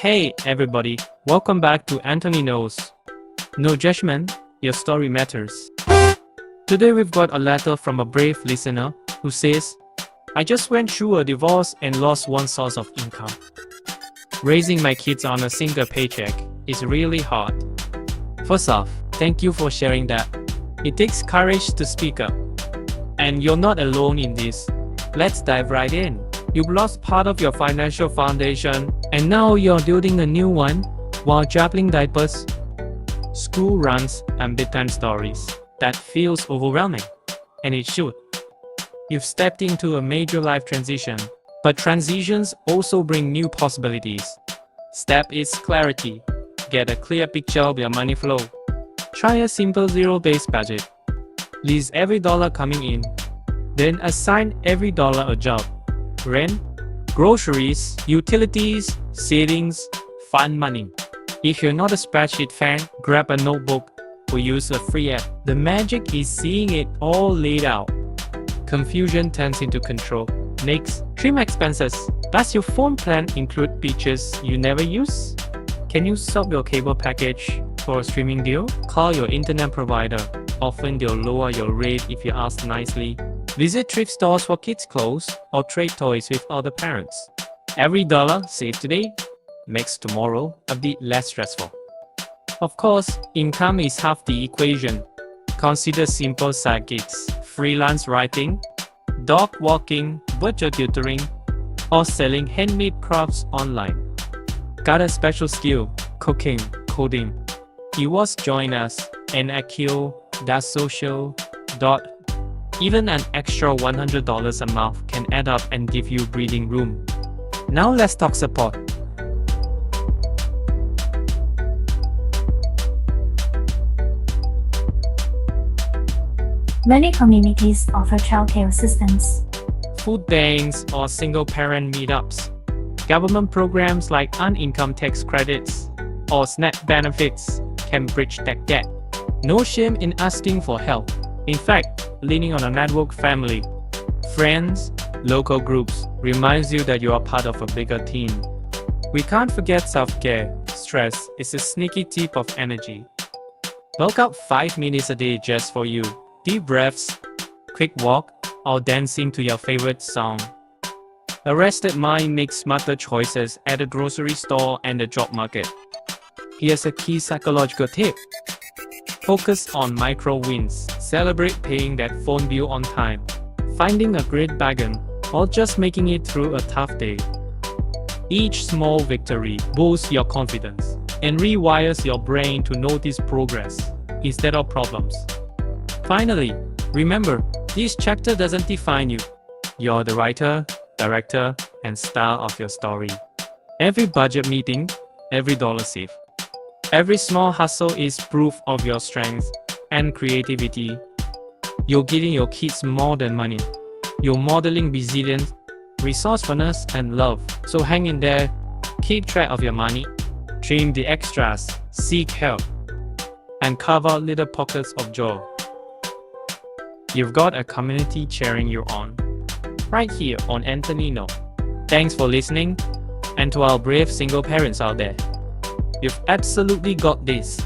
Hey everybody, welcome back to Anthony Knows. No judgment, your story matters. Today we've got a letter from a brave listener who says, I just went through a divorce and lost one source of income. Raising my kids on a single paycheck is really hard. First off, thank you for sharing that. It takes courage to speak up. And you're not alone in this. Let's dive right in. You've lost part of your financial foundation, and now you're building a new one while juggling diapers, school runs, and bedtime stories. That feels overwhelming, and it should. You've stepped into a major life transition, but transitions also bring new possibilities. Step is clarity. Get a clear picture of your money flow. Try a simple zero-based budget. List every dollar coming in, then assign every dollar a job. Rent, groceries, utilities, savings, fund money. If you're not a spreadsheet fan, grab a notebook or use a free app. The magic is seeing it all laid out. Confusion turns into control. Next, trim expenses. Does your phone plan include features you never use? Can you swap your cable package for a streaming deal? Call your internet provider. Often they'll lower your rate if you ask nicely. Visit thrift stores for kids' clothes or trade toys with other parents. Every dollar saved today makes tomorrow a bit less stressful. Of course, income is half the equation. Consider simple side gigs, freelance writing, dog walking, virtual tutoring, or selling handmade crafts online. Got a special skill, cooking, coding? You must join us and Akio.social. Even an extra $100 a month can add up and give you breathing room. Now let's talk support. Many communities offer childcare assistance. Food banks or single-parent meetups. Government programs like unincome tax credits or SNAP benefits can bridge that gap. No shame in asking for help. In fact, leaning on a network family, friends, local groups reminds you that you are part of a bigger team. We can't forget self-care. Stress is a sneaky tip of energy. Bulk up 5 minutes a day just for you. Deep breaths, quick walk, or dancing to your favorite song. A rested mind makes smarter choices at the grocery store and the job market. Here's a key psychological tip. Focus on micro wins. Celebrate paying that phone bill on time, finding a great bargain, or just making it through a tough day. Each small victory boosts your confidence and rewires your brain to notice progress instead of problems. Finally, remember, this chapter doesn't define you. You're the writer, director, and star of your story. Every budget meeting, every dollar saved, every small hustle is proof of your strength and creativity. You're giving your kids more than money. You're modeling resilience, resourcefulness, and love. So hang in there, keep track of your money, trim the extras, seek help, and carve out little pockets of joy. You've got a community cheering you on, right here on Anthony Know. Thanks for listening, and to our brave single parents out there, you've absolutely got this.